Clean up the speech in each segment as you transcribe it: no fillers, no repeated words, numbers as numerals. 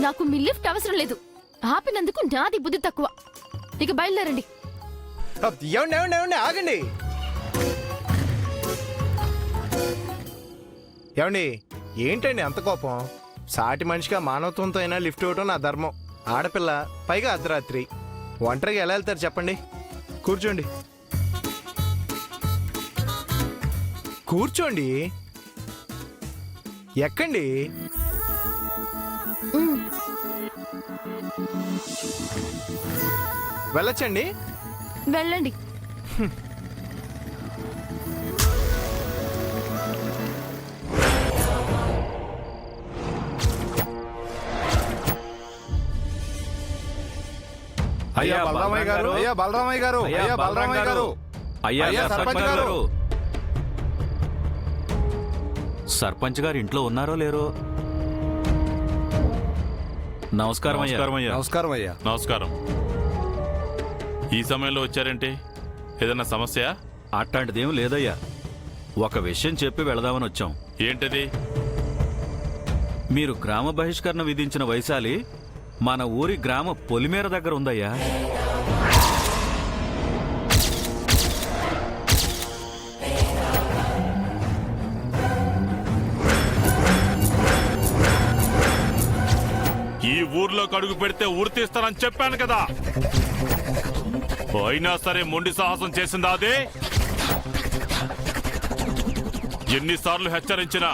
నాకు మీ లిఫ్ట్ అవసరం లేదు. ఆపినందుకు నాది బుద్ధి తక్కువ. ఇక బయలుదేరండి. ఆగండి. ఏమండి, ఏంటండి అంత కోపం? సాటి మనిషిగా మానవత్వంతో అయినా లిఫ్ట్ ఇవ్వటం నా ధర్మం. ఆడపిల్ల, పైగా అర్ధరాత్రి, ఒంటరిగా ఎలా వెళ్తారు చెప్పండి? కూర్చోండి, కూర్చోండి, ఎక్కండి. వెళ్ళొచ్చండి. వెళ్ళండి. అయ్యా బలరామయ్య గారు, అయ్యా బలరామయ్య గారు, అయ్యా బలరామయ్య గారు, అయ్యా సర్పంచ్ గారు. సర్పంచ్ గారు ఇంట్లో ఉన్నారో లేరో? నమస్కారం అయ్యా. నమస్కారం అయ్యా. నమస్కారం. ఈ సమయంలో వచ్చారేంటి? ఏదన్నా సమస్య? అట్లాంటిదేం లేదయ్యా. ఒక విషయం చెప్పి వెళదామని వచ్చాం. ఏంటది? మీరు గ్రామ బహిష్కరణ విధించిన వైశాలి మన ఊరి గ్రామ పొలిమేర దగ్గర ఉందయ్యా. ఈ ఊర్లోకి అడుగు పెడితే ఊరు తీస్తానని చెప్పాను కదా. అయినా సరే మొండి సాహసం చేసిందా అదే? ఎన్నిసార్లు హెచ్చరించినా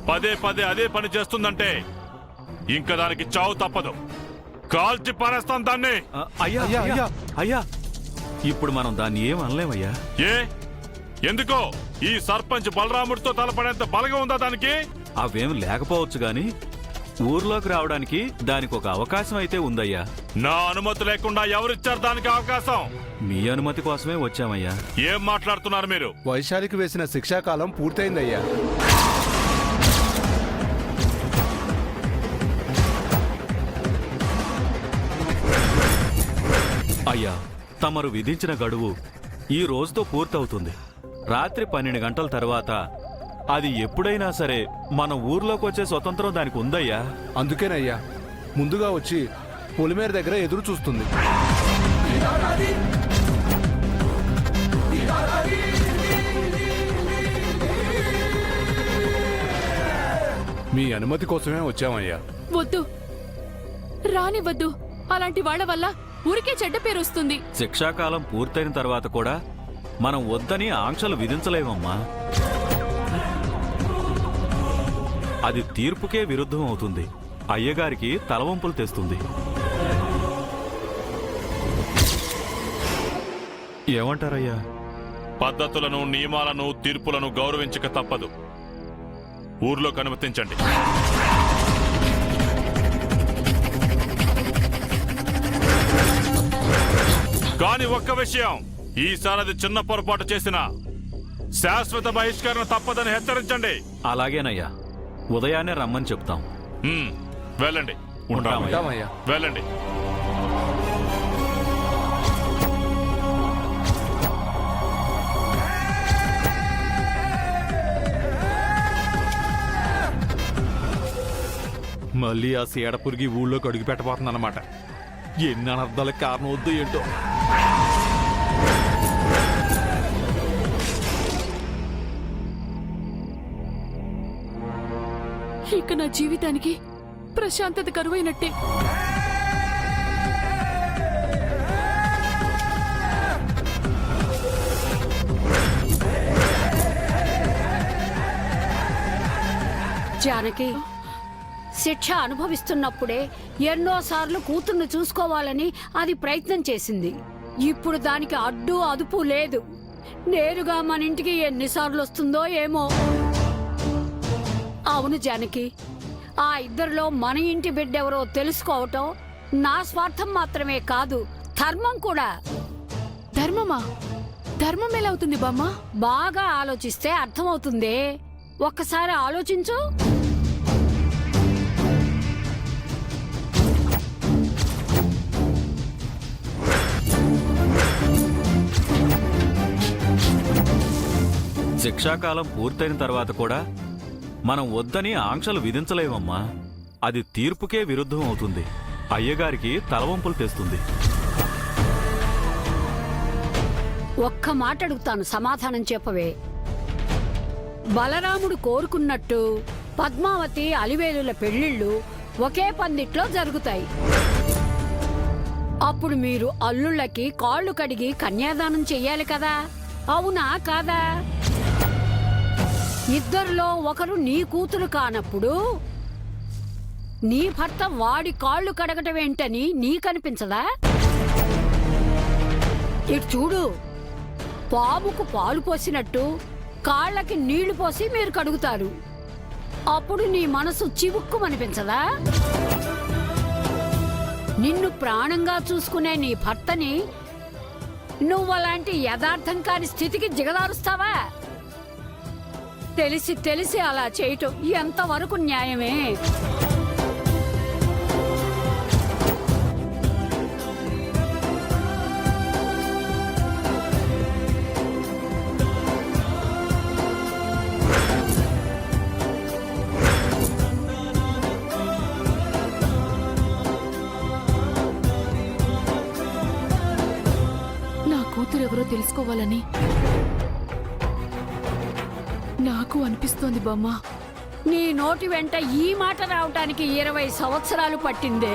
పదే పదే అదే పని చేస్తుందంటే ఇంకా దానికి చావు తప్పదు. కాల్చి పారేస్తాను దాన్ని. అయ్యా అయ్యా అయ్యా, ఇప్పుడు మనం దాన్ని ఏం అనలేమయ్యా. ఏ ఎందుకో? ఈ సర్పంచ్ బలరాముడితో తలపడేంత బలంగా ఉందా దానికి? అవేం లేకపోవచ్చు గాని ఊర్లోకి రావడానికి దానికి ఒక అవకాశం అయితే ఉందయ్యా. నా అనుమతి లేకుండా ఎవరిచ్చారు దానికి అవకాశం? మీ అనుమతి కోసమే వచ్చామయ్యా. ఏం మాట్లాడుతున్నారు మీరు? వైశాలికి వేసిన శిక్షాకాలం పూర్తయిందయ్యా. అయ్యా, తమరు విధించిన గడువు ఈ రోజుతో పూర్తవుతుంది. రాత్రి 12 గంటల తర్వాత అది ఎప్పుడైనా సరే మన ఊర్లోకి వచ్చే స్వతంత్రం దానికి ఉందయ్యా. అందుకేనయ్యా ముందుగా వచ్చి పొలిమేర దగ్గర ఎదురు చూస్తుంది. మీ అనుమతి కోసమే వచ్చామయ్యా. వద్దు, రానివద్దు. అలాంటి వాళ్ళ వల్ల ఊరికే చెడ్డ పేరు వస్తుంది. శిక్షాకాలం పూర్తయిన తర్వాత కూడా మనం వద్దని ఆంక్షలు విధించలేమమ్మా. అది తీర్పుకే విరుద్ధం అవుతుంది. అయ్యగారికి తలవంపులు తెస్తుంది. ఏమంటారయ్యా? పద్ధతులను, నియమాలను, తీర్పులను గౌరవించక తప్పదు. ఊర్లోకి అనుమతించండి. కానీ ఒక్క విషయం, ఈసారి అది చిన్న పొరపాటు చేసిన శాశ్వత బహిష్కరణ తప్పదని హెచ్చరించండి. అలాగేనయ్యా, ఉదయాన్నే రమ్మని చెప్తాం. వెళ్ళండి. ఉంటామయ్యా. వెళ్ళండి. మళ్ళీ ఆ సీడపురికి ఊళ్ళోకి అడుగు పెట్టబోతుందన్నమాట. ఎన్ని అనర్థాలకు కారణం వద్దు ఏంటో. ఇక నా జీవితానికి ప్రశాంతత కరువైనట్టే. జానకి, శిక్ష అనుభవిస్తున్నప్పుడే ఎన్నోసార్లు కూతుర్ను చూసుకోవాలని అది ప్రయత్నం చేసింది. ఇప్పుడు దానికి అడ్డు అదుపు లేదు. నేరుగా మన ఇంటికి ఎన్నిసార్లు వస్తుందో ఏమో. అవును జానకి, ఆ ఇద్దరిలో మన ఇంటి బిడ్డెవరో తెలుసుకోవటం నా స్వార్థం మాత్రమే కాదు, ధర్మం కూడా. ధర్మమా? ధర్మం ఎలా అవుతుంది బామ్మ? బాగా ఆలోచిస్తే అర్థమవుతుందే. ఒక్కసారి ఆలోచించు. శిక్షాకాలం పూర్తయిన తర్వాత కూడా మనం వద్దని ఆంక్షలు విధించలేమమ్మా. అది తీర్పుకే విరుద్ధం అవుతుంది. అయ్యగారికి తలవంపులు తెస్తుంది. ఒక్క మాట అడుగుతాను, సమాధానం చెప్పవే. బలరాముడు కోరుకున్నట్టు పద్మావతి అలివేలుల పెళ్లిళ్ళు ఒకే పందిట్లో జరుగుతాయి. అప్పుడు మీరు అల్లుళ్ళకి కాళ్ళు కడిగి కన్యాదానం చెయ్యాలి కదా, అవునా కాదా? ఇద్దరిలో ఒకరు నీ కూతురు కానప్పుడు నీ భర్త వాడి కాళ్ళు కడగటం ఏంటని నీకనిపించదా? ఇటు చూడు, పాముకు పాలు పోసినట్టు కాళ్ళకి నీళ్లు పోసి మీరు కడుగుతారు. అప్పుడు నీ మనసు చివుక్కుమనిపించదా? నిన్ను ప్రాణంగా చూసుకునే నీ భర్తని నువ్వలాంటి యథార్థం కాని స్థితికి దిగదారుస్తావా? తెలిసి తెలిసి అలా చేయటం ఎంతవరకు న్యాయమే? నా కూతురు ఎవరో తెలుసుకోవాలని నాకు అనిపిస్తోంది బామ్మ. నీ నోటి వెంట ఈ మాట రావటానికి 20 సంవత్సరాలు పట్టిందే.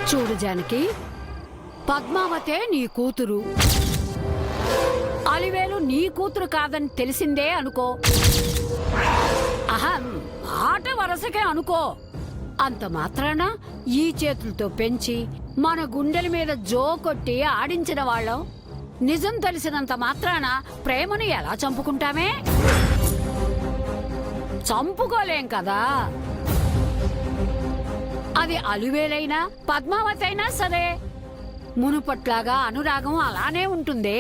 చూడు జానకి, పద్మావతే నీ కూతురు, అలివేలు నీ కూతురు కాదని తెలిసిందే అనుకో. అహం మాట వరసకే అనుకో. అంత మాత్రాన ఈ చేతులతో పెంచి మన గుండెల మీద జో కొట్టి ఆడించిన వాళ్ళం నిజం తెలిసినంత మాత్రాన ప్రేమను ఎలా చంపుకుంటామే? చంపుకోలేం కదా. అది అలివేలైనా పద్మావతి అయినా సరే మునుపట్లాగా అనురాగం అలానే ఉంటుంది.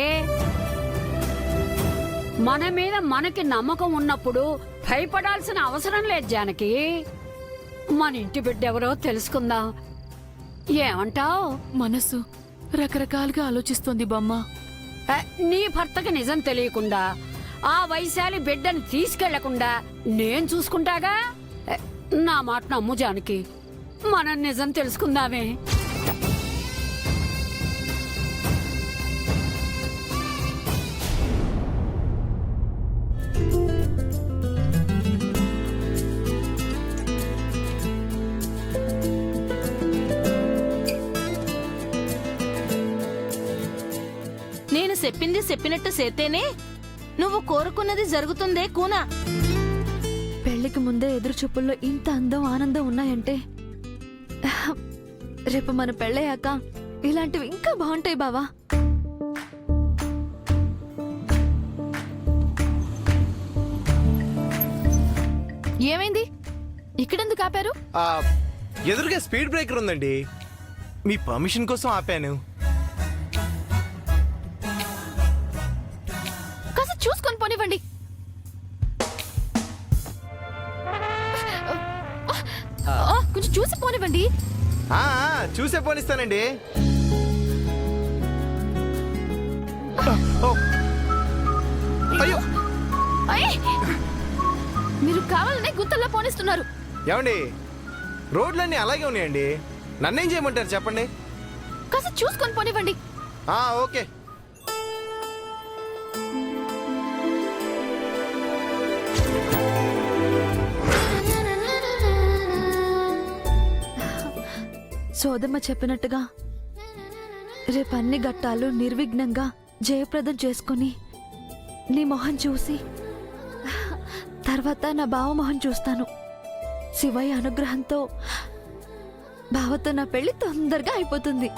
మన మీద మనకి నమ్మకం ఉన్నప్పుడు భయపడాల్సిన అవసరం లేదు జానకి. మన ఇంటి బిడ్డ ఎవరో తెలుసుకుందాం. ఏమంటావ్? మనసు రకరకాలుగా ఆలోచిస్తోంది బామ్మ. నీ భర్తకి నిజం తెలియకుండా ఆ వైశాలి బిడ్డని తీసుకెళ్లకుండా నేను చూసుకుంటాగా. నా మాట నమ్ము జానకి, మనం నిజం తెలుసుకుందామే. నేను చెప్పింది చెప్పినట్టు చేస్తేనే నువ్వు కోరుకున్నది జరుగుతుందే కూనా. పెళ్లికి ముందే ఎదురు చూపుల్లో ఇంత అందం ఆనందం ఉన్నాయంటే రేపు మన పెళ్ళయ్యాక ఇలాంటివి ఇంకా బాగుంటాయి బావా. ఏమైంది? ఇక్కడెందుకు ఆపారు? ఎదురుగా స్పీడ్ బ్రేకర్ ఉందండి, మీ పర్మిషన్ కోసం ఆపాను. కాస్త చూసుకొని పోనివ్వండి. కొంచెం చూసి పోనివ్వండి. చూసే పోనిస్తానండి. అయ్యో, మీరు కావాలనే గుత్తల్లో పోనిస్తున్నారు. ఏమండి, రోడ్లన్నీ అలాగే ఉన్నాయండి, నన్నేం చేయమంటారు చెప్పండి? కాస్త చూసుకొని పోనివ్వండి. ఓకే. సోదమ్మ చెప్పినట్టుగా రేపు అన్ని ఘట్టాలు నిర్విఘ్నంగా జయప్రదం చేసుకుని నీ మొహం చూసి తర్వాత నా బావ మొహం చూస్తాను. శివయ్య అనుగ్రహంతో బావతో నా పెళ్లి తొందరగా అయిపోతుంది.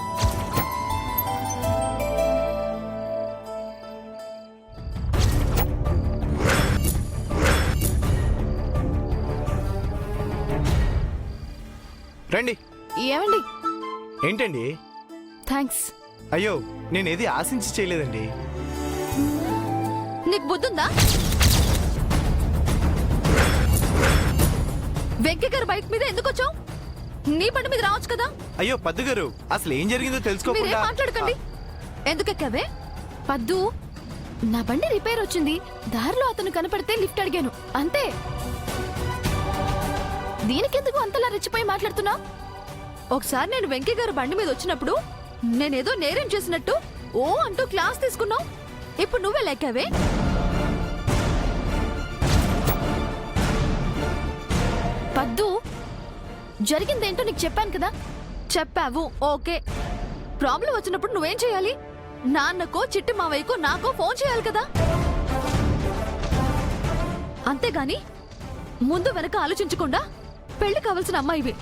రండి. ఏమండి? ఏంటండి? థ్యాంక్స్. అయ్యో, నేనేది ఆశించి చేయలేదండి. నీకు బుద్ధుందా? వెంకయ్య గారు బైక్ మీద ఎందుకు వచ్చావు? నీ బండి మీద రావచ్చు కదా. అయ్యో పద్దు గారు, అసలు ఏం జరిగిందో తెలుసుకోకుండా మీరేం మాట్లాడకండి. ఎందుకు ఎక్కావే? పద్దు, నా బండి రిపేర్ వచ్చింది, దారిలో అతను కనపడితే లిఫ్ట్ అడిగాను అంతే. దీనికెందుకు అంతలా రెచ్చిపోయి మాట్లాడుతున్నావు? ఒకసారి నేను వెంకీ గారు బండి మీద వచ్చినప్పుడు నేనేదో నేరం చేసినట్టు ఓ అంటూ క్లాస్ తీసుకున్నావు. ఇప్పుడు నువ్వే లేకావే. పద్దు, జరిగిందేంటో నీకు చెప్పాను కదా. చెప్పావు, ఓకే. ప్రాబ్లం వచ్చినప్పుడు నువ్వేం చేయాలి? నాన్నకో చిట్టి మావయ్యకో నాకో ఫోన్ చేయాలి కదా. అంతేగాని ముందు వెనక ఆలోచించకుండా పెళ్లి కావలసిన అమ్మాయివి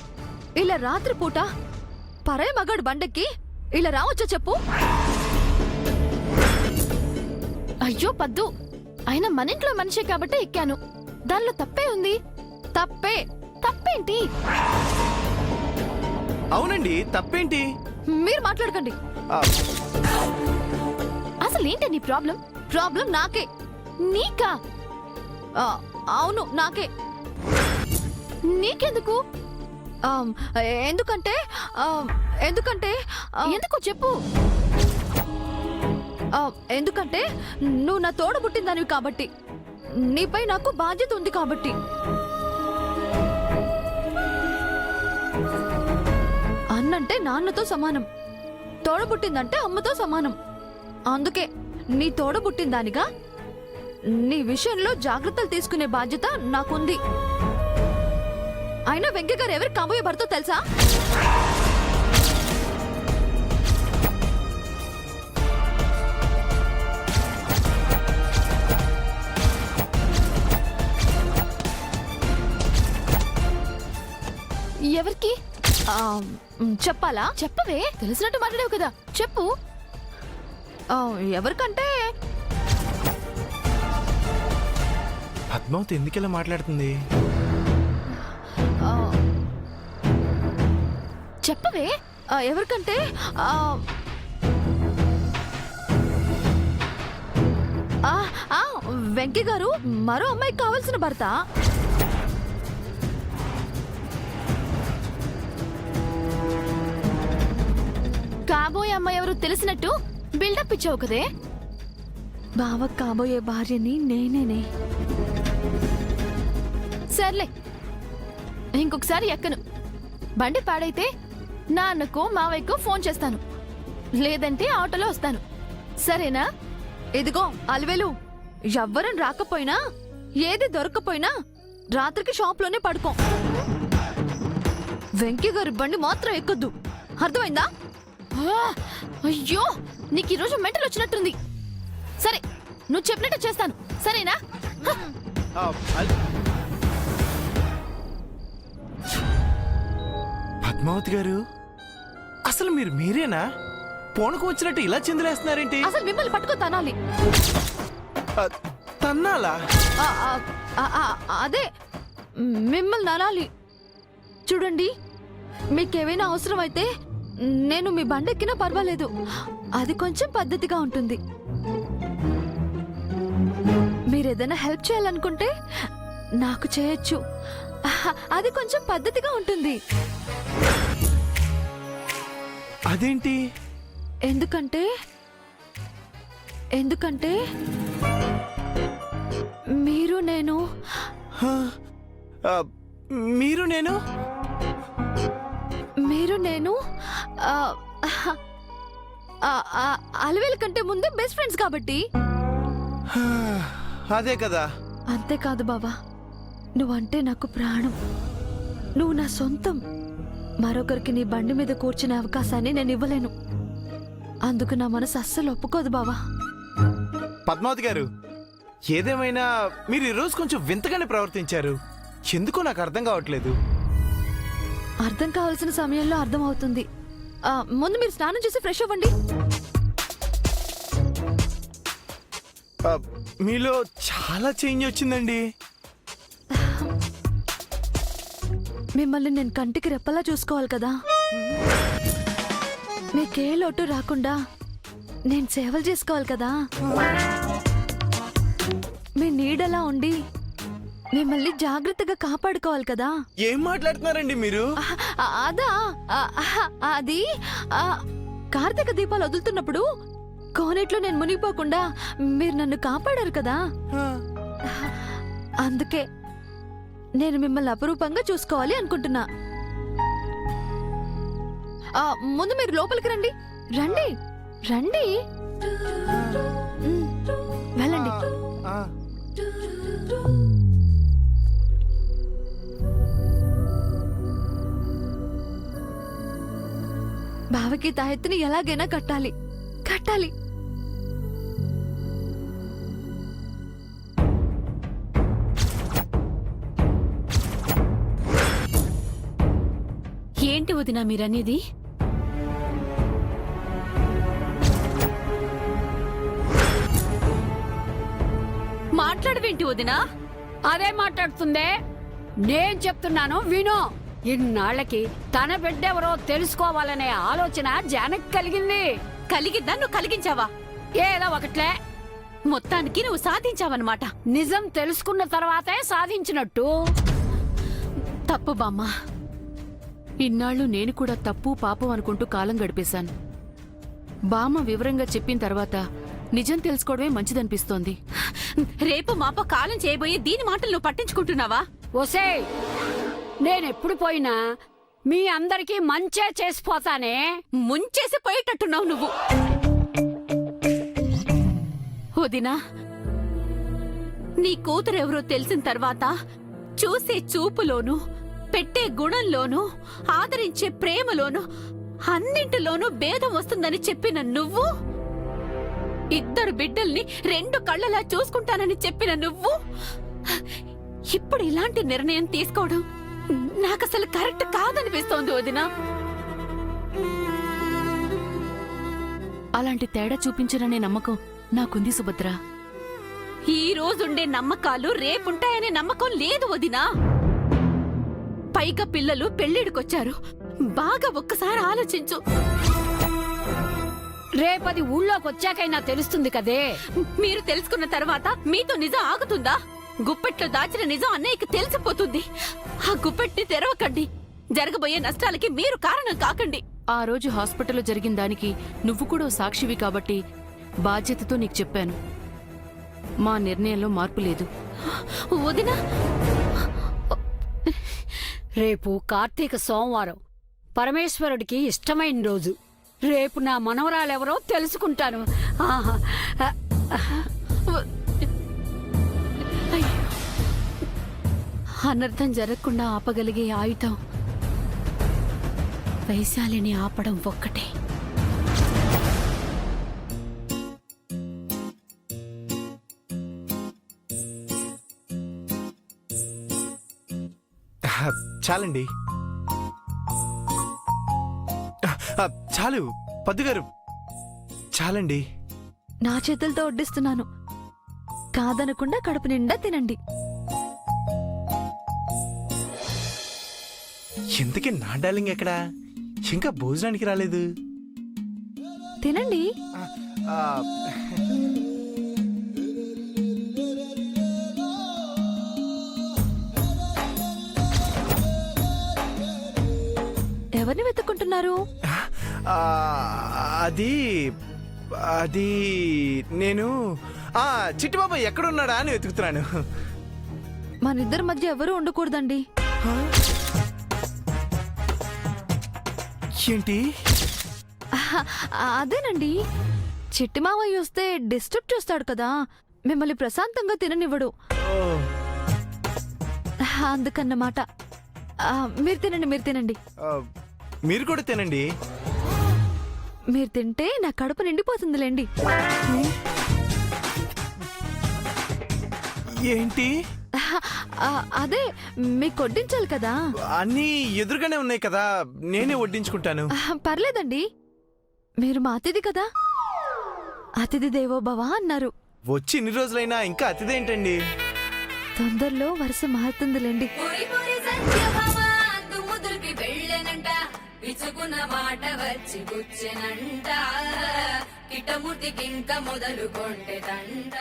ఇలా రాత్రిపూట పరాయి మగాడు బండెక్కి ఇలా రావచ్చా చెప్పు? అయ్యో పద్దు, అయినా మన ఇంట్లో మనిషే కాబట్టి ఎక్కాను. దానిలో తప్పే ఉంది. తప్పేంటి? అవునండి, తప్పేంటి? మీరు మాట్లాడకండి. ఆ, అసలు ఏంటి నీ ప్రాబ్లం? ప్రాబ్లం నాకే. నీకా? ఆ, అవును నాకే. నీకెందుకు? ఆమ్, ఎందుకంటే ఎందుకో చెప్పు. ఎందుకంటే నువ్వు నా తోడ పుట్టిందానివి కాబట్టి, నీపై నాకు బాధ్యత ఉంది కాబట్టి. అన్నంటే నాన్నతో సమానం, తోడబుట్టిందంటే అమ్మతో సమానం. అందుకే నీ తోడబుట్టిందానిగా నీ విషయంలో జాగ్రత్తలు తీసుకునే బాధ్యత నాకుంది. అయినా వెంకయ్య గారు ఎవరికి కాబోయే భర్తో తెలుసా? ఎవరికి? చెప్పాలా? చెప్పవే, తెలిసినట్టు మాట్లాడావు కదా, చెప్పు. ఎవరికంటే పద్మావతి ఎందుకు ఇలా మాట్లాడుతుంది? ఆ, చెప్పవే. ఎవరికంటే వెంకీ గారు మరో అమ్మాయికి కావాల్సిన భర్త. కాబోయే అమ్మాయి ఎవరు తెలిసినట్టు బిల్డప్ ఇచ్చావు కదే. బావ కాబోయే భార్యని నేనేనే. సర్లే, ఇంకొకసారి ఎక్కను. బండి పాడైతే నాన్నకో మావయ్యకో ఫోన్ చేస్తాను, లేదంటే ఆటోలో వస్తాను. సరేనా? ఇదిగో అలివేలు, ఎవ్వరం రాకపోయినా ఏది దొరకపోయినా రాత్రికి షాప్లోనే పడుకో. వెంకీ గారి బండి మాత్రం ఎక్కొద్దు, అర్థమైందా? అయ్యో, నీకు ఈరోజు మెంటల్ వచ్చినట్టుంది. సరే, నువ్వు చెప్పినట్టు చేస్తాను, సరేనా? ఆ, అల్- పద్మావతి గారు, అసలు మీరేనా? పోనుకు వచ్చినట్టు ఇలా చిందులేస్తున్నారేంటి? అసలు మిమ్మల్ని పట్టుకో తనాలి. ఆ, తన్నాలా? అదే మిమ్మల్ని అనాలి. చూడండి, మీకేమైనా అవసరం అయితే నేను మీ బండెక్కినా పర్వాలేదు, అది కొంచెం పద్ధతిగా ఉంటుంది. మీరేదైనా హెల్ప్ చేయాలనుకుంటే నాకు చేయొచ్చు, అది కొంచెం పద్ధతిగా ఉంటుంది. అదేంటి? ఎందుకంటే మీరు నేను ఆ, మీరు నేను అలవేల కంటే ముందు బెస్ట్ ఫ్రెండ్స్ కాబట్టి. అదే కదా. అంతేకాదు బావా, నువ్వంటే నాకు ప్రాణం, నువ్వు నా సొంతం. మరొకరికి నీ బండి మీద కూర్చునే అవకాశాన్ని నేను ఇవ్వలేను. అందుకు నా మనసు అస్సలు ఒప్పుకోదు బావా. పద్మావతి గారు, ఏదేమైనా మీరు ఈరోజు కొంచెం వింతగానే ప్రవర్తించారు. ఎందుకో నాకు అర్థం కావట్లేదు. అర్థం కావాల్సిన సమయంలో అర్థం అవుతుంది. ముందు మీరు స్నానం చేసి ఫ్రెష్ అవ్వండి. మీలో చాలా చేంజ్ వచ్చిందండి. మిమ్మల్ని నేను కంటికి రెప్పలా చూసుకోవాలి కదా. మీకే లోటు రాకుండా నేను సేవలు చేసుకోవాలి కదా. మీ నీడలా ఉండి మిమ్మల్ని జాగ్రత్తగా కాపాడుకోవాలి కదా. ఏం మాట్లాడుతున్నారండి మీరు? అదా అది కార్తీక దీపాలు వదులుతున్నప్పుడు కోనేట్లో నేను మునిగిపోకుండా మీరు నన్ను కాపాడారు కదా. అందుకే నేను మిమ్మల్ని అపురూపంగా చూసుకోవాలి అనుకుంటున్నా. ముందు మీరు లోపలికి రండి. రండి రండి. వెళ్ళండి. ఆ, బావకి తాయెత్తుని ఎలాగైనా కట్టాలి కట్టాలి. ఏంటి వదినా మీరనేది? మాట్లాడవేంటి వదినా? అదే మాట్లాడుతుందే. నేను చెప్తున్నాను విను. ఇన్నాళ్ళకి తన బిడ్డెవరో తెలుసుకోవాలనే ఆలోచన జానకి కలిగింది. కలిగిద్దా? నువ్వు కలిగించావా? ఏదో ఒకట్లే. మొత్తానికి నువ్వు సాధించావన్నమాట. నిజం తెలుసుకున్న తర్వాతే సాధించినట్టు. తప్పు బామ్మ. ఇన్నాళ్ళు నేను కూడా తప్పు పాపం అనుకుంటూ కాలం గడిపేశాను. బామ్మ వివరంగా చెప్పిన తర్వాత నిజం తెలుసుకోవడమే మంచిదనిపిస్తోంది. రేపు మాప కాలం చేయబోయే దీని మాటలు నువ్వు పట్టించుకుంటున్నావా? ఒసేయ్, నేనెప్పుడు పోయినా మీ అందరికీ మంచే చేసిపోతానే. ముంచేసి పోయేటట్టున్నావు నువ్వు. వదినా, నీ కూతురెవరో తెలిసిన తర్వాత చూసే చూపులోను, పెట్టే గుణంలోను, ఆదరించే ప్రేమలోను, అన్నింటిలోనూ భేదం వస్తుందని చెప్పిన నువ్వు, ఇద్దరు బిడ్డల్ని రెండు కళ్ళలా చూసుకుంటానని చెప్పిన నువ్వు, ఇప్పుడు ఇలాంటి నిర్ణయం తీసుకోవడం నాకసలు కరెక్ట్ కాదనిపిస్తోంది వదినా. అలాంటి తేడా చూపించననే నమ్మకం నాకుంది సుభద్ర. ఈ రోజుండే నమ్మకాలు రేపుంటాయనే నమ్మకం లేదు వదినా. పైగా పిల్లలు పెళ్లిడికొచ్చారు. బాగా ఒక్కసారి ఆలోచించు. రేపది ఊళ్ళోకి వచ్చాకైనా తెలుస్తుంది కదే. మీరు తెలుసుకున్న తర్వాత మీతో నిజం ఆగుతుందా? గుప్పెట్లో దాచిన నిజం అన్నయ్యకి తెలిసిపోతుంది. ఆ గుప్పెట్ని తెరవకండి. జరగబోయే నష్టాలకి మీరు కారణం కాకండి. ఆ రోజు హాస్పిటల్లో జరిగిన దానికి నువ్వు కూడా ఓ సాక్షివి కాబట్టి బాధ్యతతో నీకు చెప్పాను. మా నిర్ణయంలో మార్పు లేదు. వదినా, రేపు కార్తీక సోమవారం, పరమేశ్వరుడికి ఇష్టమైన రోజు. రేపు నా మనవరాలెవరో తెలుసుకుంటాను. ఆహా. అయ్యో. అనర్థం జరగకుండా ఆపగలిగే ఆయుధం వైశాలిని ఆపడం ఒక్కటే. చాలండి. చాలు పద్దుగారు, చాలండి. నా చేతులతో వడ్డిస్తున్నాను. కాదనకుండా కడుపు నిండా తినండి. ఇంతకీ నా డార్లింగ్ ఎక్కడా? ఇంకా భోజనానికి రాలేదు. తినండి. ఆ, ఎవరిని వెతుక్కుంటున్నారు? ఆ, అది అది నేను చిట్టిబాబు ఎక్కడున్నాడా అని వెతుకుతున్నాను. మనిద్దరి మధ్య ఎవరూ ఉండకూడదండి. ఏంటి? అదేనండి, చిట్టి మావయ్య వస్తే డిస్టర్బ్ చేస్తాడు కదా, మిమ్మల్ని ప్రశాంతంగా తిననివ్వడు. అందుకన్నమాట. మీరు తినండి, మీరు తినండి. మీరు కూడా తినండి. మీరు తింటే నా కడుపు నిండిపోతుందిలేండి. ఏంటి? అదే మీకు వడ్డించాలి కదా. అన్నీ ఎదురుగానే ఉన్నాయి కదా, నేనే వడ్డించుకుంటాను. పర్లేదండి, మీరు మా అతిథి కదా. అతిథి దేవో భవ అన్నారు. వచ్చి ఇన్ని రోజులైనా ఇంకా అతిథేంటండి? తొందరలో వరుస మారుతుందిలేండి. మాట వచ్చి కూర్చెనంట కిటముటికింక మొదలు కొంటెదంట.